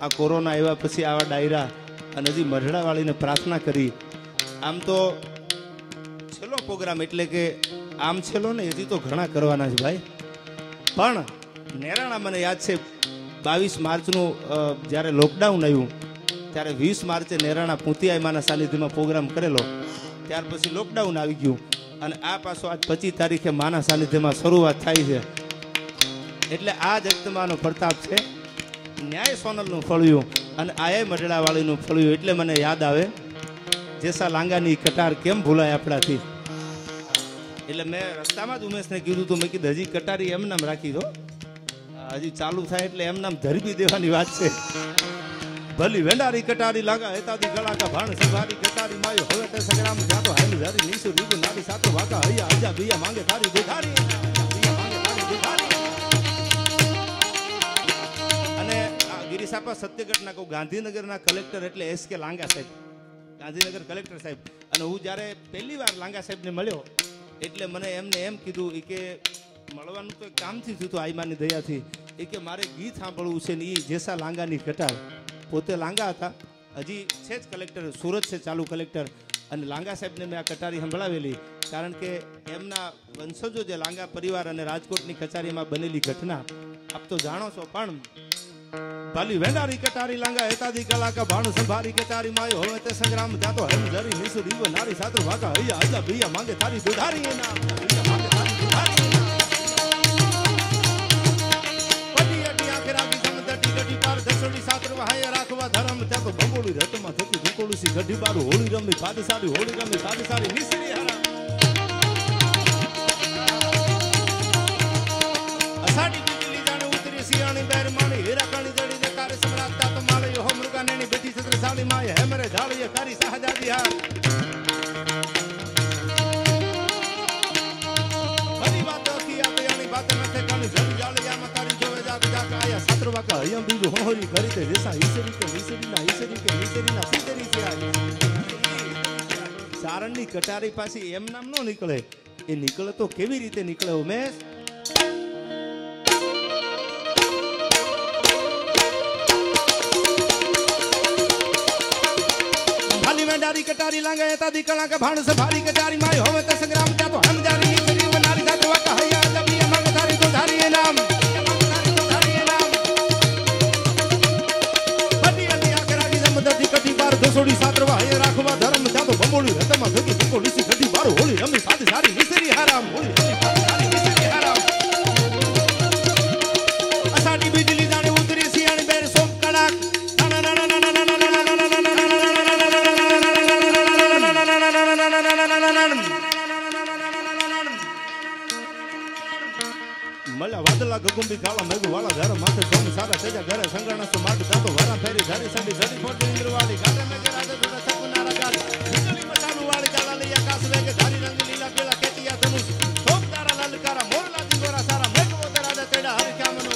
આ કોરોના આવ્યા પછી આવા ડાયરા અને હજી મઢડાવાળીને પ્રાર્થના કરી. આમ તો છેલ્લો પ્રોગ્રામ એટલે કે આમ છેલ્લો ને હજી તો ઘણા કરવાના છે ભાઈ. પણ નેરાણા મને યાદ છે 22 માર્ચનું જ્યારે લોકડાઉન આવ્યું ત્યારે 20 માર્ચે નેરાણા પૂંતિયાઈમાના સાનિધ્યમાં પ્રોગ્રામ કરેલો. ત્યાર પછી લોકડાઉન આવી ગયું અને આ પાછો આજ 25 તારીખે માના સાનિધ્યમાં શરૂઆત થાય છે. એટલે આ જગતમાંનો પ્રતાપ છે. ન્યાય સોનલનું ફળ્યું અને આય મઢડાવાળીનું ફળ્યું. એટલે મને યાદ આવે જેસા લાંગાની કટાર કેમ ભૂલાય આપણાથી. એટલે મેં રસ્તામાં જ ઉમેશને કીધું હતું, મેં કીધું હજી કટારી એમ નામ રાખી દો, હજી ચાલુ થાય એટલે એમ નામ ધરબી દેવાની વાત છે. ભલી વેંડારી કટારી લાગા હેતાદી ગળા કા ભાણ સંભારી કટારી માયો હવે તે સંગ્રામ જાતો હાલ ધારી નીસુ રીબુ નારી સાતો વાકા હૈયા આજા બિયા માંગે તારી દુધારી બિયા માંગે તારી દુધારી. અને આ ગિરીસાપા સત્યગઢના કહું ગાંધીનગરના કલેક્ટર એટલે એસ.કે. લાંગા સાહેબ, ગાંધીનગર કલેક્ટર સાહેબ. અને હું જ્યારે પહેલી વાર લાંગા સાહેબને મળ્યો એટલે મને એમને એમ કીધું કે મળવાનું તો કામથી થયું હતું આઈમાની દયાથી. એ કે મારે ગીત સાંભળવું છે ને એ જેસા લાંગાની કટાર. પોતે લાંગા હતા, હજી છે જ કલેક્ટર, સુરત છે ચાલુ કલેક્ટર. અને લાંગા સાહેબને મેં આ કટારી સંભળાવેલી કારણ કે એમના વંશજો જે લાંગા પરિવાર અને રાજકોટની કચેરીમાં બનેલી ઘટના આપ તો જાણો છો. પણ ભાલી વેંડારી કટારી લાંગા હેતાદી કલા કા ભાણ સંભારી કટારી માયો હવે તે સંગ્રામ જાતો હમ ધરી નીસુ રીવો નારી સાતો વાકા હૈયા આજા બિયા માંગે તારી દુધારી એના બિયા માંગે તારી દુધારી. ધરમ ત્યાં તો બંગોળી રતમાં થતી ધુકોળુસી ગઢી બારું હોળી રમી પાદસારી હોળી રમી પાદસારી નિસરી હરા અસાડી બીજલી જાણે ઉતરી સિયાણી બેર માણી હીરા કાણી જડી દે કારે સમ્રાટ તા તો માળે હો મૃગા નેની બેઠી છત્ર સાળી માય હેમરે ઝાળીએ કારી સહજાદી હાર બધી વાતો કી આપે આની વાત નથે કાણી જડી જાળિયામાં તારી જોવે જાગ જાગ આયા સત્રવાકા હયમ બીજું હોરી કરી દે જેસા ઈસરી કે ઈસરીના સીતરી છે. સારણની કટારી પાછી એમ નામ ન નીકળે, એ નીકળે તો કેવી રીતે નીકળે ઉમેશ? ભાલી વેંડારી કટારી લાંગા હેતાદી કળા કા ભાણ સંભારી કટારી માય હવે તે સંગ્રામ જાતો હમ જારી નીસરી વનારી જાતો વાકા હૈયા દબિયા માંગ તારી તો ધારી એ નામ દસોડી સાતરવા હે રાખવા ધર્મ જાતો બંબોળી રતમાં થતી ધુકોળીસી ગઢી બારું હોળી રમી પાદ સારી નિસરી હારામ હોળી રમી પાદ સારી નિસરી હારામ અસાડી બીજલી જાણે ઉતરી સિયાણી બેર સોમ કડાક મલા વાદલા ગગુંબી કાળા મેઘ વાળા ધર માથે સોમ સારા તેજા ઘરે સંગણસ માટ જાતો વરા ફેરી ધરી સડી સડી ફોટી ઇન્દ્રવાળી ગાડે મેઘ રાધે દુડા સપનારા ગાલ બીજલી મચાનું વાળી જાલા લૈયા કાસ વેગે ધારી રંગ લીલા પેલા કેતિયા ધનુષ સોમ તારા લલકારા મોરલા દિગોરા સારા મેઘ ઓતરા દે તેડા હરિ કામનો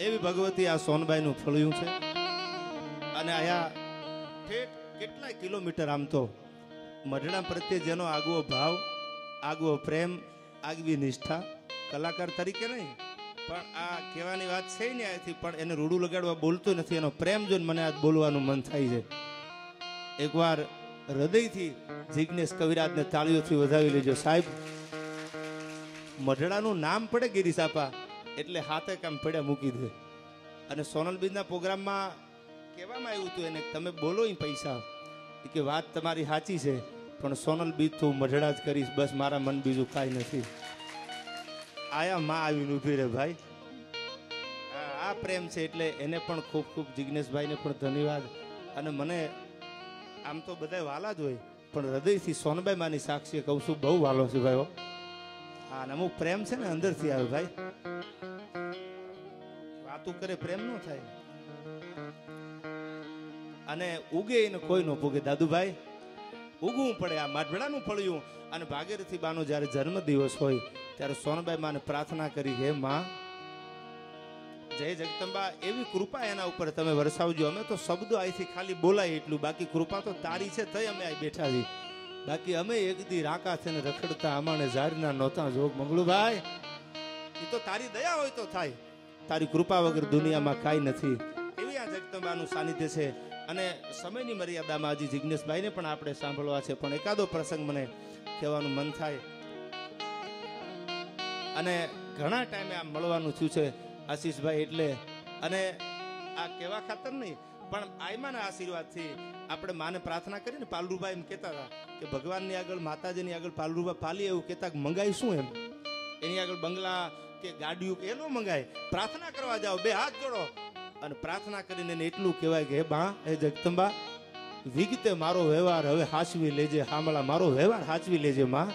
એવી ભગવતી આ સોનબાઈ નું ફળ્યું છે. અને આયા ઠેઠ કેટલાય કિલોમીટર આમ તો મઢડા પ્રત્યે જેનો આગવો ભાવ, આગવો પ્રેમ, આગવી નિષ્ઠા, કલાકાર તરીકે નહીં પણ આ કહેવાની વાત છે ને આથી પણ એને રૂડું લગાડવા બોલતો નથી. એનો પ્રેમ જોઈને મને આજ બોલવાનું મન થાય છે. એકવાર હૃદયથી જિજ્ઞેશ કવિરાજને તાળીઓથી વધાવી લેજો સાહેબ. મઢડાનું નામ પડે ગિરીસાપા એટલે હાથે કામ પડ્યા મૂકી દે. અને સોનલબીજના પ્રોગ્રામમાં કહેવામાં આવ્યું હતું એને તમે બોલો પૈસા કે વાત તમારી સાચી છે પણ સોનલબીજ તો મઢડા જ કરીશ બસ, મારા મન બીજું કાંઈ નથી. આયા માં આવીને ઊભી રહે ભાઈ. આ પ્રેમ છે એટલે એને પણ ખૂબ ખૂબ જિગ્નેશભાઈને પણ ધન્યવાદ. અને મને આમ તો બધા વાલા જ હોય પણ હૃદયથી સોનબાઈ માની સાક્ષી કહું છું બહુ વાલો છે ભાઈ. હા ને અમુક પ્રેમ છે ને અંદરથી આવે ભાઈ. વાતું કરે પ્રેમ ન થાય. અને ઉગે એને કોઈ ન પૂગે દાદુભાઈ. ઉગવું પડે. આ માઢડાનું ફળિયું. અને ભાગીરથી બાનો જ્યારે જન્મદિવસ હોય ત્યારે સોનબાઈ માને પ્રાર્થના કરી હે માં જય જગદંબા એવી કૃપા એના ઉપર તમે વરસાવજો. અમે તો શબ્દો અહીંથી ખાલી બોલાય એટલું, બાકી કૃપા તો તારી છે તઈ અમે અહીં બેઠા છીએ. બાકી અમે એક દી રાકા થઈને રખડતા અમાને જારના નહોતા જોગ મંગળુભાઈ. એ તો તારી દયા હોય તો થાય, તારી કૃપા વગર દુનિયામાં કાંઈ નથી. એવી આ જગદંબાનું સાનિધ્ય છે. અને સમયની મર્યાદામાં હજી જિગ્નેશભાઈને પણ આપણે સાંભળવા છે, પણ એકાદો પ્રસંગ મને કહેવાનું મન થાય. અને ઘણા ટાઈમે આમ મળવાનું થયું છે આશીષભાઈ એટલે. અને આ કેવા ખાતર નહીં પણ આયમાના આશીર્વાદથી આપણે માને પ્રાર્થના કરીને પાલરુભાઈ એમ કહેતા હતા કે ભગવાનની આગળ માતાજીની આગળ પાલરુભા પાલી એવું કહેતા મંગાઈ શું એમ એની આગળ બંગલા કે ગાડીઓ કે એનો મંગાય. પ્રાર્થના કરવા જાઓ, બે હાથ જોડો અને પ્રાર્થના કરીને એટલું કહેવાય કે હે બા હે જગદંબા વિગતે મારો વ્યવહાર હવે હાચવી લેજે. હામળા મારો વ્યવહાર હાચવી લેજે માં.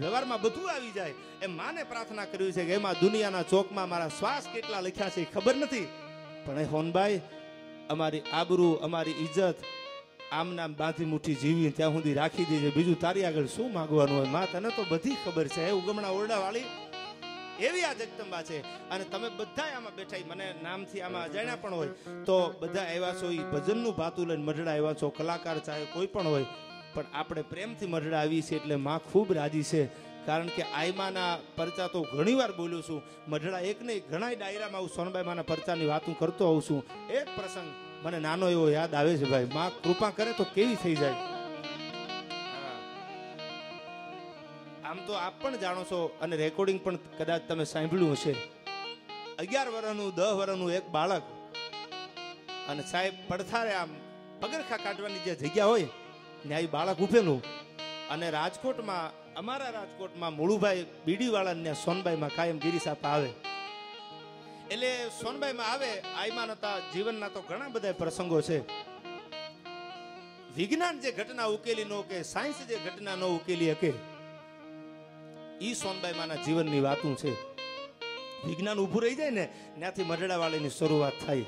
વ્યવહારમાં બધું આવી જાય એમ માને પ્રાર્થના કરવી છે કે એમાં દુનિયાના ચોકમાં મારા શ્વાસ કેટલા લખ્યા છે એ ખબર નથી, પણ એ હોનભાઈ અમારી આબરૂ અમારી ઇજ્જત આમ નામ બાંધી મુઠ્ઠી જીવી ત્યાં સુધી રાખી દેજે. બીજું તારી આગળ શું માંગવાનું હોય માં, તને તો બધી ખબર છે. ઉગમણા ઓરડા વાળી એવી આ જગદંબા છે. અને તમે બધા આમાં બેઠા, મને નામથી આમાં અજાણ્યા પણ હોય તો બધા આવ્યા છો એ ભજનનું ભાતું લઈને મઢડા આવ્યા છો, કલાકાર ચાહે કોઈ પણ હોય, પણ આપણે પ્રેમથી મઢડા આવી છે એટલે માં ખૂબ રાજી છે. કારણ કે આયમાના પરચા તો ઘણી વાર બોલ્યો છું, મઢડા એક નહીં ઘણા ડાયરામાં હું સોનબાઈ માના પરચાની વાતું કરતો હોઉં છું. એક પ્રસંગ મને નાનો એવો યાદ આવે છે ભાઈ. માં કૃપા કરે તો કેવી થઈ જાય. આમ તો આપ પણ જાણો છો અને રેકોર્ડિંગ પણ કદાચ તમે સાંભળ્યું હશે. 11 વર્ષનું 10 વર્ષનું એક બાળક અને સાહેબ પડથારે આમ પગરખા કાઢવાની જે જગ્યા હોય ત્યાં બાળક ઉભેલું. અને રાજકોટમાં અમારા રાજકોટમાં મુળુભાઈ બીડીવાળા સોનબાઈમાં કાયમ ગિરિસાપા આવે. એટલે સોનબાઈમાં આવે આયમાનતા જીવનના તો ઘણા બધા પ્રસંગો છે. વિજ્ઞાન જે ઘટના ઉકેલી નો કે સાયન્સ જે ઘટના નો ઉકેલી શકે ઈ સોનબાઈ માના જીવનની વાતું છે. વિજ્ઞાન ઊભું રહી જાય ને ત્યાંથી મઢડા વાળીની શરૂઆત થાય.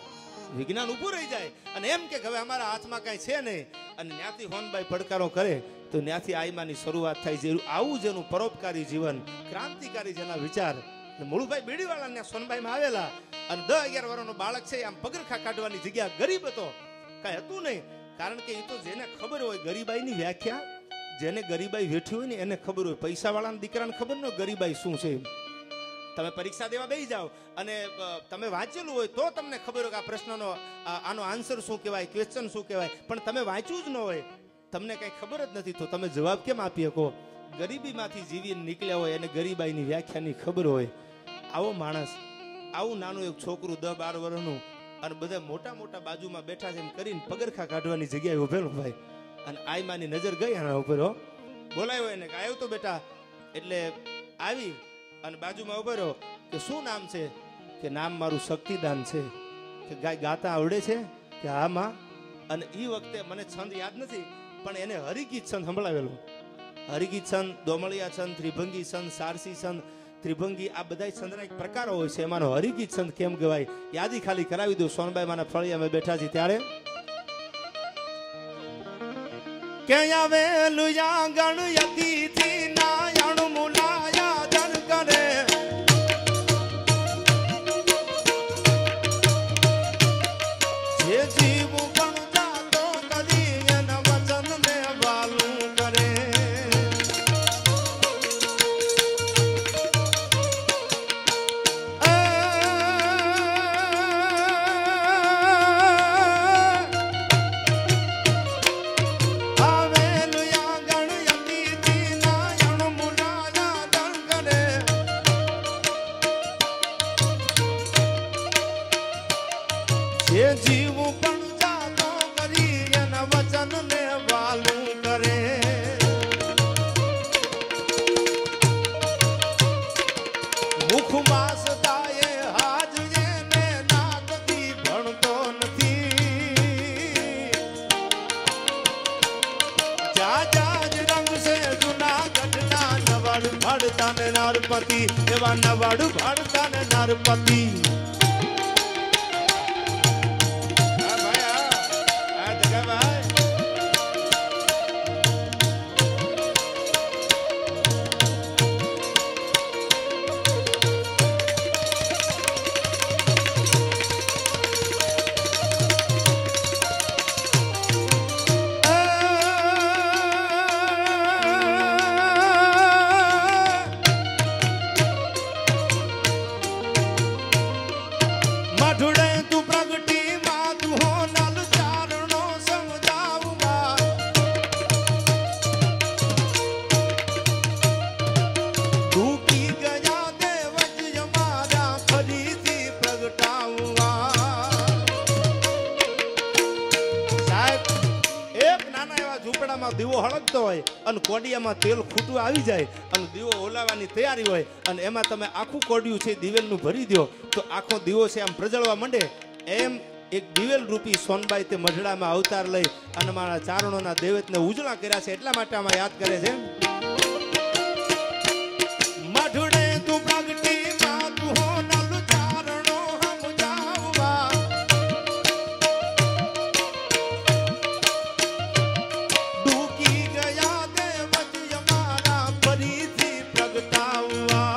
વિજ્ઞાન ઊભું રહી જાય અને એમ કે હવે અમારા હાથમાં કાંઈ છે નહીં અને ત્યાંથી હોનબાઈ પડકારો કરે તો ત્યાંથી આયમાની શરૂઆત થાય છે. આવું જેનું પરોપકારી જીવન, ક્રાંતિકારી જેના વિચાર. મુળુભાઈ બીડીવાળા સોનબાઈમાં આવેલા અને 10-11 વર્ષનો બાળક છે. આમ પગરખા કાઢવાની જગ્યા, ગરીબ હતો, કાંઈ હતું નહીં. કારણ કે એ તો જેને ખબર હોય ગરીબાઈની વ્યાખ્યા, જેને ગરીબાઈ વેઠી હોય ને એને ખબર હોય. પૈસાવાળાના દીકરાને ખબર ન હોય ગરીબાઈ શું છે. તમે પરીક્ષા દેવા બેસી જાઓ અને તમે વાંચેલું હોય તો તમને ખબર હોય કે આ પ્રશ્નનો આનો આન્સર શું કહેવાય, ક્વેશ્ચન શું કહેવાય, પણ તમે વાંચ્યું જ ન હોય, તમને કંઈ ખબર જ નથી તો તમે જવાબ કેમ આપી શકો. ગરીબીમાંથી જીવીને નીકળ્યા હોય અને ગરીબાઈની વ્યાખ્યાની ખબર હોય. આવો માણસ, આવું નાનું એક છોકરું 10-12 વર્ષનું અને બધા મોટા મોટા બાજુમાં બેઠા છે એમ કરીને પગરખા કાઢવાની જગ્યાએ ઉભેલો ભાઈ. અને આયમાની નજર ગઈ આના ઉપર. બોલાયો એને કે આવ્યો તો બેટા. એટલે આવી અને બાજુમાં ઉભો રહ્યો કે શું નામ છે? કે નામ મારું શક્તિદાન છે. કે ગાય ગાતા આવડે છે? કે હા માં. અને એ વખતે મને છંદ યાદ નથી પણ એને હરિગીત છંદ સંભળાવેલો. હરિગીત છંદ, દોમળિયા છંદ, ત્રિભંગી છંદ, સારસી છંદ, ત્રિભંગી, આ બધા છંદના એક પ્રકારો હોય છે. એમાંનો હરિગીત છંદ કેમ કહેવાય યાદી ખાલી કરાવી દઉં. સોનબાઈ માના ફળી અમે બેઠા છીએ ત્યારે કે આવેલું આંગણ યતીથી નાયણ મુલાયા ધન કરે જે જીવ પણ જાતો કદી એના વચન ને વાલું કરે. આવેલું આંગણ યતીથી ભાડતા ને નારપતિ એવા નવાડું ભાડતા ને નારપતિ દીવો હળગતો હોય અને કોડિયામાં તેલ ખૂટું આવી જાય અને દીવો ઓલાવવાની તૈયારી હોય અને એમાં તમે આખું કોડિયું છે દિવેલનું ભરી દો તો આખો દીવો છે આમ પ્રજળવા માંડે એમ એક દિવેલ રૂપી સોનબાઈ તે મઢડામાં અવતાર લઈ અને મારા ચારણોના દૈવતને ઉજળા કર્યા છે એટલા માટે આમાં યાદ કરે છે મઢડે તું પ્રગટી માં તું હો નલ ચારણો સમજાવવા ડૂકી ગયા દેવત અમારા ફરીથી પ્રગટાવવા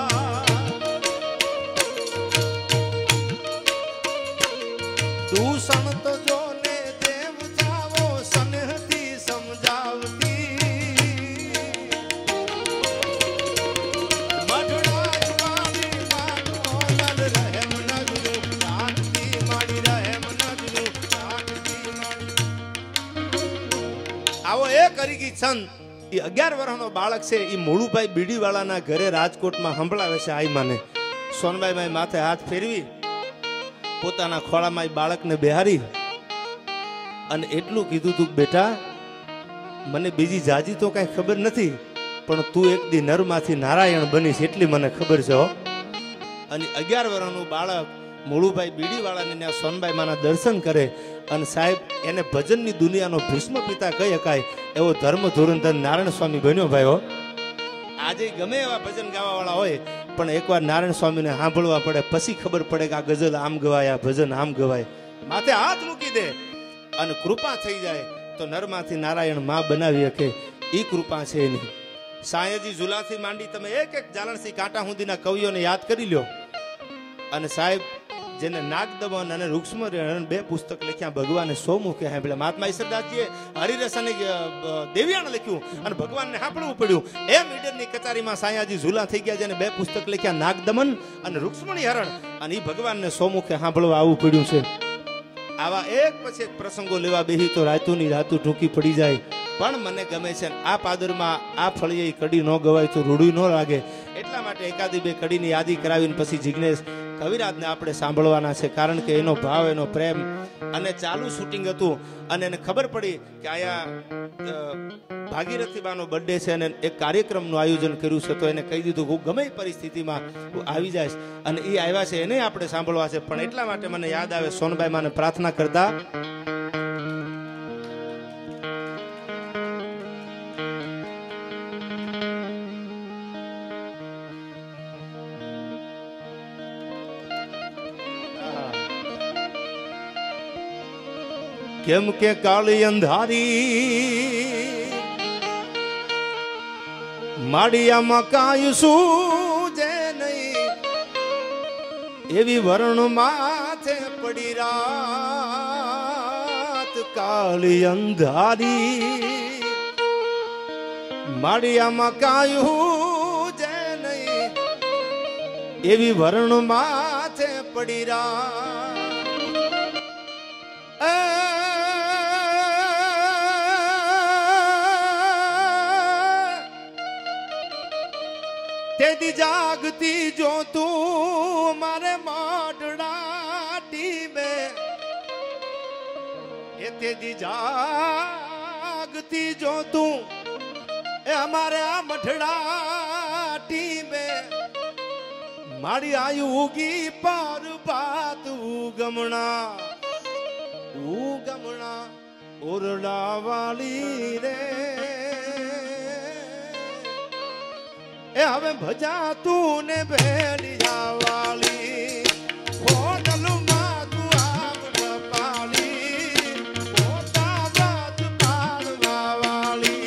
દૂષણ તો જો ને દેવ જાવો સનેહથી સમજાવતી મઢડાવાળી માનો નલ રહેમ નગરું શાંતિ માડી રહેમ નગરું શાંતિ માડી આવો એ કરી ગઈ છંદ એ 11 વર્ષનો બાળક છે એ મોળુભાઈ બીડીવાળાના ઘરે રાજકોટમાં સંભળાવે છે આઈ માને સોનબાઈ માથે હાથ ફેરવી પોતાના ખોળામાં એ બાળકને બેહારી અને એટલું કીધું તું બેટા મને બીજી જાજી તો કાંઈ ખબર નથી પણ તું એક દી નરમાંથી નારાયણ બનીશ એટલી મને ખબર છે હો અને 11 વર્ષનું બાળક મોળુભાઈ બીડીવાળાને સોનબાઈ માના દર્શન કરે અને સાહેબ એને ભજનની દુનિયાનો ભીષ્મ પિતા કહી શકાય એવો ધર્મ ધોરણધર નારાયણ સ્વામી બન્યો ભાઈ હો આજે ગમે એવા ભજન ગાવાવાળા હોય પણ એકવાર નારાયણ સ્વામીને સાંભળવા પડે પછી ખબર પડે કે આ ગઝલ આમ ગવાય આ ભજન આમ ગવાય માથે હાથ મૂકી દે અને કૃપા થઈ જાય તો નરમાંથી નારાયણ માં બનાવી શકે એ કૃપા છે એની સાયજી ઝુલાથી માંડી તમે એક એક જાલણસી કાંટા સુધીના કવિઓને યાદ કરી લ્યો અને સાહેબ જેને નાગદમન અને રૂક્ષ્મરણ 2 પુસ્તક લખ્યા ભગવાને 100 મુખે સાંભળ્યા મહાત્મા ઈશ્વરદાસજીએ હરિરસ અને દેવ્યાણ લખ્યું અને ભગવાનને સાંભળવું પડ્યું એમ ઈડરની કચારીમાં સાયાજી ઝુલા થઈ ગયા જેને 2 પુસ્તક લખ્યા નાગદમન અને રૂક્ષ્મણી હરણ અને એ ભગવાનને 100 મુખે સાંભળવા આવવું પડ્યું છે આવા એક પછી એક પ્રસંગો લેવા બેહી તો રાતુની રાતું ટૂંકી પડી જાય પણ મને ગમે છે આ પાદરમાં આ ફળીએ કડી ન ગવાય તો રૂડી ન લાગે એટલા માટે એકાદી 2 કડીની યાદી કરાવીને પછી જિગ્નેશ કવિરાજને આપણે સાંભળવાના છે કારણ કે એનો ભાવ એનો પ્રેમ અને ચાલુ શૂટિંગ હતું અને એને ખબર પડી કે અહીંયા ભાગીરથીબાનો બર્થડે છે અને એક કાર્યક્રમનું આયોજન કર્યું છે તો એને કહી દીધું હું ગમે પરિસ્થિતિમાં હું આવી જઈશ અને એ આવ્યા છે એને આપણે સાંભળવા છે પણ એટલા માટે મને યાદ આવે સોનબાઈ માને પ્રાર્થના કરતા કેમ કે કાળી અંધારી માડિયામાં કાંઈ સૂજે નહીં એવી વરણ માથે પડી રાત કાળી અંધારી માડિયામાં કાંઈ સૂજે નહીં એવી વરણ માથે પડી રાત તેદી જાગતી જો તું મારે માડડા ટીમે એ તેદી જાગતી જો તું એ અમારે આ મઢડા ટીમે મારી આયુ ઉગી પાર પાત ઉગમણા ઓરડા વાળી રે એ હવે ભજા તું ને ભેડિયા વાળી હોટલમાં તું આગ પાલી પોતા વ્રત પાડવા વાળી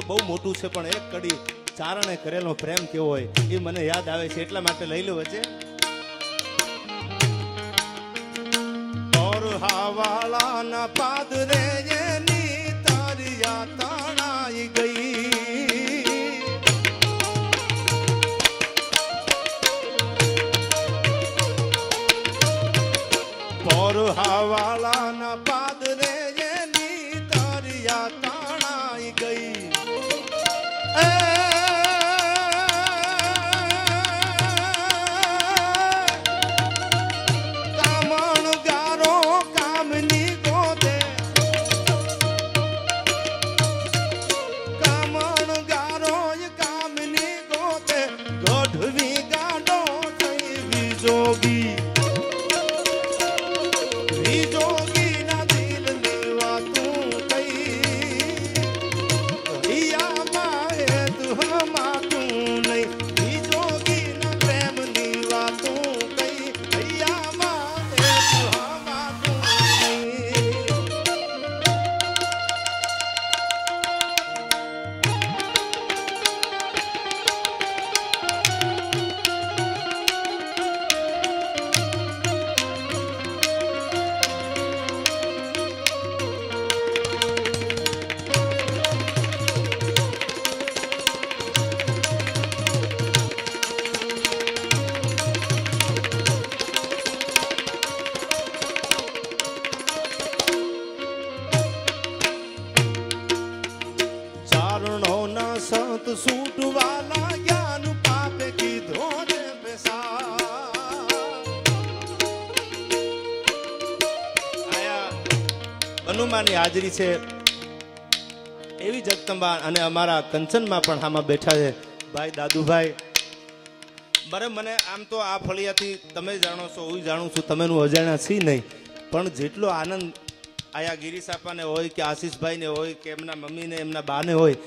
બહુ મોટું છે પણ એક કડી ચારણે કરેલો પ્રેમ કેવો હોય એ મને યાદ આવે છે એટલા માટે લઈ લો વચ્ચે ઓર હાવાળા ના પાદરે એની તારિયા તણાઈ ગઈ ઓર હાવાળા ના પાદરે એની તારિયા તણાઈ ગઈ संत सूट वाला ज्ञान पापे की धोने बेसा आया હનુમાનની હાજરી છે એવી જગદંબા અને અમારા કંચનમાં પણ આમાં બેઠા છે ભાઈ દાદુભાઈ. મને આમ તો આ ફળિયાથી તમે જાણો છો હું જાણું છું તમેનું અજાણ્યા છી નહીં પણ જેટલો આનંદ આયા ગિરીશ આપાને હોય કે આશીષભાઈને હોય કે એમના મમ્મીને એમના બાને હોય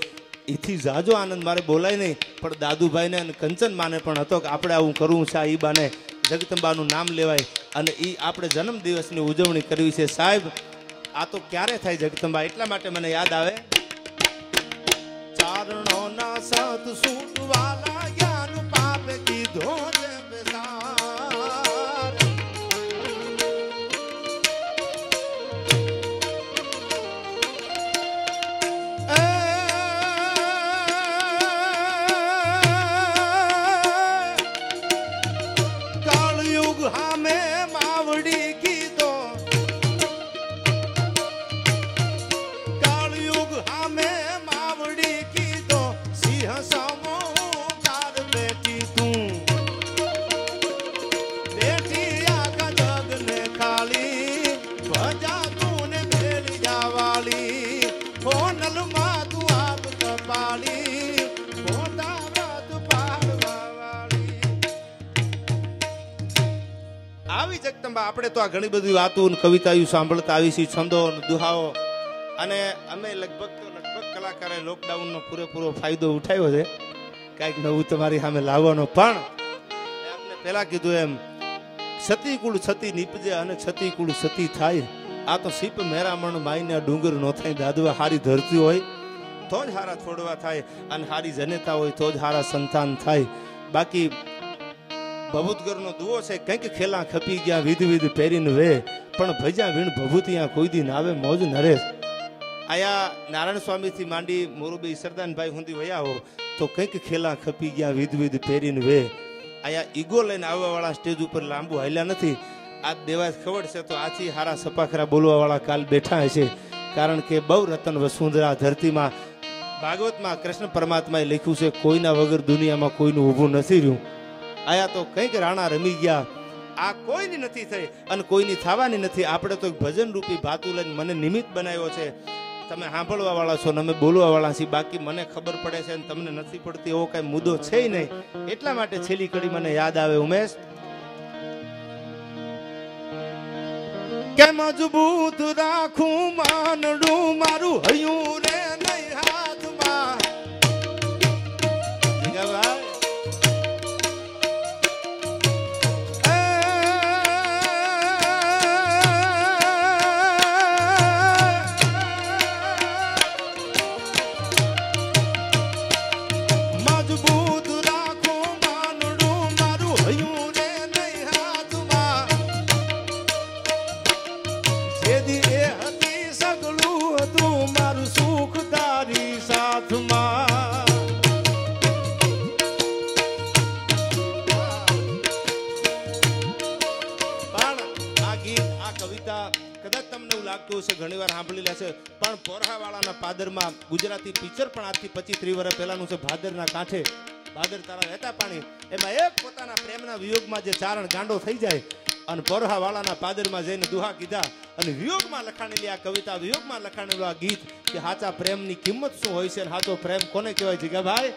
એથી જાજો આનંદ મારે બોલાય નહીં પણ દાદુભાઈને અને કંચન માને પણ હતો કે આપણે આવું કરવું છે ઈ બાને જગદંબાનું નામ લેવાય અને એ આપણે જન્મદિવસની ઉજવણી કરવી છે સાહેબ. આ તો ક્યારે થાય જગદંબા એટલા માટે મને યાદ આવે ચારણોના સત સૂટ વાલા જ્ઞાન પાપે કીધો છે બેસાર. કાળયુગ હામે માવડી કીધો કાળયુગ હામે માવડી કીધો સિંહ સામો કાર બેટી તું બેટી આખા જગને ખાલી ભજા તું ને ભેલી જાવાળી ફોનલ માં તું આપ કપાળી ફોટા રાત પાડવા વાળી. આવી જગદંબા આપણે તો આ ઘણી બધી વાતો અને કવિતાઓ સાંભળતા આવી છે છંદો અને દુહાઓ અને અમે લગભગ કલાકારે લોકડાઉનનો પૂરેપૂરો ફાયદો ઉઠાવ્યો છે કાંઈક નવું તમારી સામે લાવવાનો. પણ આપણે પહેલા કીધું એમ છતી કુળ છતી નીપજે અને છતી કુળ છતી થાય. આ તો સીપ મેરામણ માઈને ડુંગર નો થાય દાદવા હારી ધરતી હોય તો જ હારા છોડવા થાય અને હારી જનેતા હોય તો જ હારા સંતાન થાય. બાકી ભભૂતગરનો દુઓ છે કંઈક ખેલા ખપી ગયા વિધ વિધ પહેરીને વે પણ ભજા વીણ ભભૂતિયા કોઈ દી નાવે મોજ નરેશ. આયા નારાયણ સ્વામીથી માંડી મોરબી સરદાનભાઈ સુધી વયા હો તો કંઈક ખેલા ખપી ગયા વિધ વિધ પહેરીને વે. આયા ઈગો લઈને આવવાવાળા સ્ટેજ ઉપર લાંબુ હાલ્યા નથી. આ દેવાસ ખબર છે તો આથી હારા સપાખરા બોલવાવાળા કાલ બેઠા હશે કારણ કે બહુ રતન વસુંધરા ધરતીમાં ભાગવતમાં કૃષ્ણ પરમાત્માએ લખ્યું છે કોઈના વગર દુનિયામાં કોઈનું ઊભું નથી રહ્યું. આયા તો કંઈક રાણા રમી ગયા. આ કોઈની નથી થઈ અને કોઈની થવાની નથી. આપણે તો એક ભજન રૂપી ભાતું લઈને મને નિમિત્ત બનાવ્યો છે. તમે સાંભળવા વાળા છો ને અમે બોલવા વાળા છીએ. બાકી મને ખબર પડે છે અને તમને નથી પડતી એવો કઈ મુદ્દો છે નહીં. એટલા માટે છેલ્લી કડી મને યાદ આવે ઉમેશ કે મજબૂત રાખું માનડું મારું હયું રે નહીં હાથમાં. ઘણી વાર સાંભળી લે છે પણ પોરહાવાળાના પાદરમાં ગુજરાતી પિક્ચર પણ આજથી 25-30 વર્ષ પહેલાનું છે. ભાદરના કાંઠે ભાદર તારા વહેતા પાણી એમાં એક પોતાના પ્રેમના વિયોગમાં જે ચારણ ગાંડો થઈ જાય અને પોરહાવાળાના પાદરમાં જઈને દુહા કીધા અને વિયોગમાં લખાણેલી આ કવિતા વિયોગમાં લખાણેલું આ ગીત કે સાચા પ્રેમની કિંમત શું હોય છે અને સાચો પ્રેમ કોને કહેવાય જીગાભાઈ.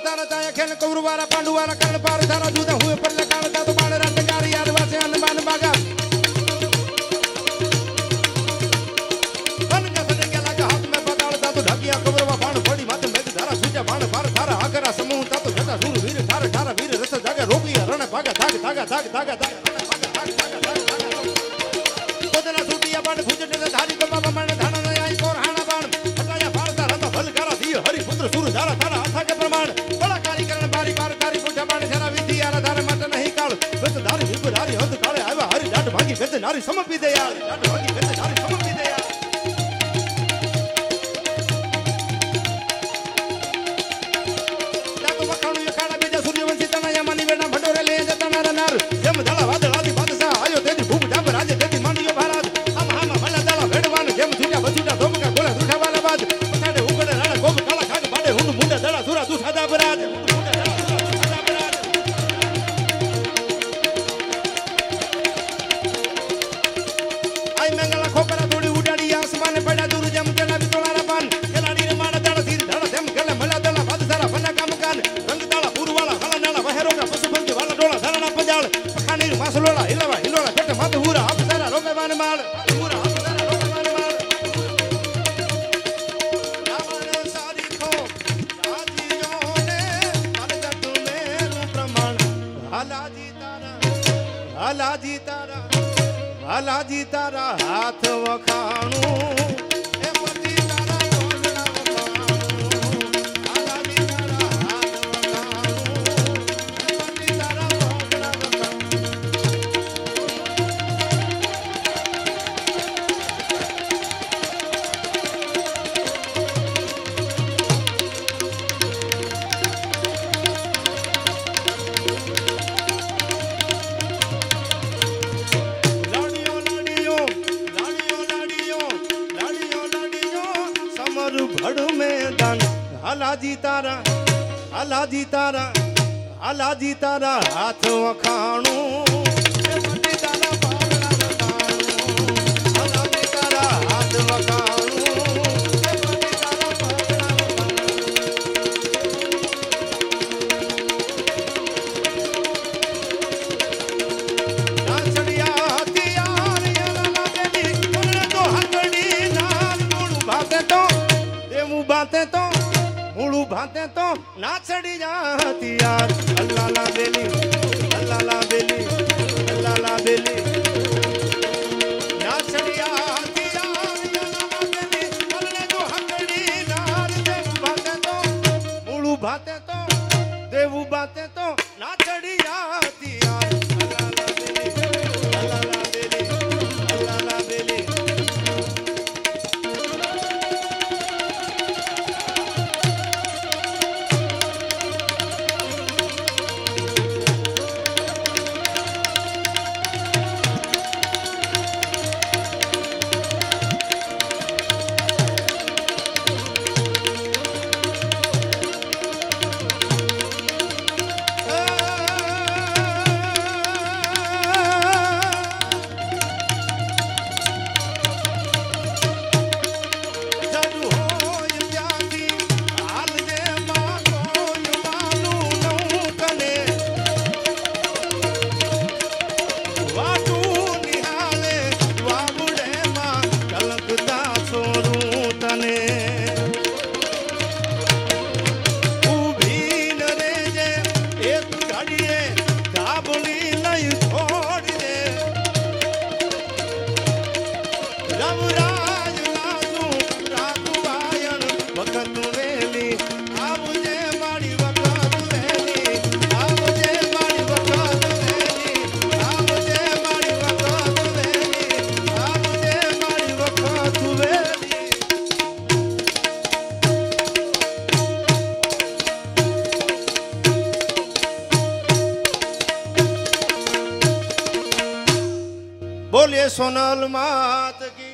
तारा ताया खेल कौरवारा पांडुवारा कर्ण पार तारा जुदा हुए पर लकान ता तो बाण रातगारी आदिवासी अनमान बागा बन का सने के लगा हाथ में पताल ता तो ढकिया कौरवा बाण पड़ी माथे में धारा सूजा बाण पार थारा आगरा समूह ता तो जटा सूर वीर थारा थारा वीर रस जागे रोगी रण भागा धाग धागा धाग धागा धाग कोदना सूटिया बाण फुजने धारी को बाबा मन धान आई कोर हाना बाण हटाया भारता रत भल करा दी हरि पुत्र सूर धारा थारा आथा के प्रमाण बड़ा कारीकरण बारी बार कारी पुठा बाण जरा विधि आरा धार मत नहीं काल गत धारी विपुरारी हद काले आवा हरि डाट भागी गत नारी समपी दयाल डाट भागी गत नारी समपी दयाल जातो वखाणु यखाणा बीजा सूर्यवंशी तनया मनी वेना भडोरे ले जता नार नार जम धड़ा वादळ आदि बादशाह आयो तेजी भूप डाब राजे तेजी मांडियो भारत हम हम भला दला भेडवान जेम छुटा बछुटा धोमका गोला दुठा वाला बाज पछाडे उगड़े राणा गोप काला खाग बाडे हुंड मुंडा दड़ा सुरा दुठा दा बराज आई मंगला खोकरा थोड़ी उडाड़ी आसमान पड़ा दूर जम केला बितोलारा पान केलाड़ी रे माड़ा दड़ा सिर धड़ा जम गले मला दड़ा बादशाह फना काम कान रंग ताला पूरवाला हला नाला वहेरोगा पशुपंख वाला डोला धरना पंजाल पखानी मासलोला हिलवा हिलोला कट माथ हुरा अफसरा रोके बान माल हुरा अफसरा रोके बान माल रावण सारी खो राजियों ने अलगत मेरू प्रमाण हालाजी तारा हाथ वखाणू ए पति तारा भोगना वखाणू हालाजी तारा हाथ वखाणू ए पति तारा भोगना वखाणू भड़ मैदान हालाजी तारा हाथ वखाणू ए पति तारा भोगना वखाणू हालाजी तारा हाथ वखाणू ए पति तारा भोगना वखाणू नाचड़िया हथियार यला देवी उन्हें तो हथड़ी नाल मुड़ भाते तो नाचड़ी जाती यार अल्लाह ला बेली नाचड़ी आती यार अल्लाह ला बेली उन्हें तो हथड़ी नाल देव भाते तो देव भाते तो नाचड़ी जाती यार अल्लाह ला बेली બોલીએ સોનલ માત કી.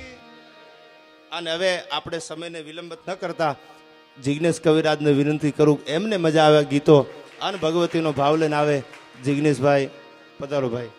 અને હવે આપણે સમયને વિલંબ ન કરતા જિગ્નેશ કવિરાજને વિનંતી કરું, એમને મજા આવે ગીતો અને ભગવતીનો ભાવ લઈને આવે. જિગ્નેશભાઈ પધારો ભાઈ.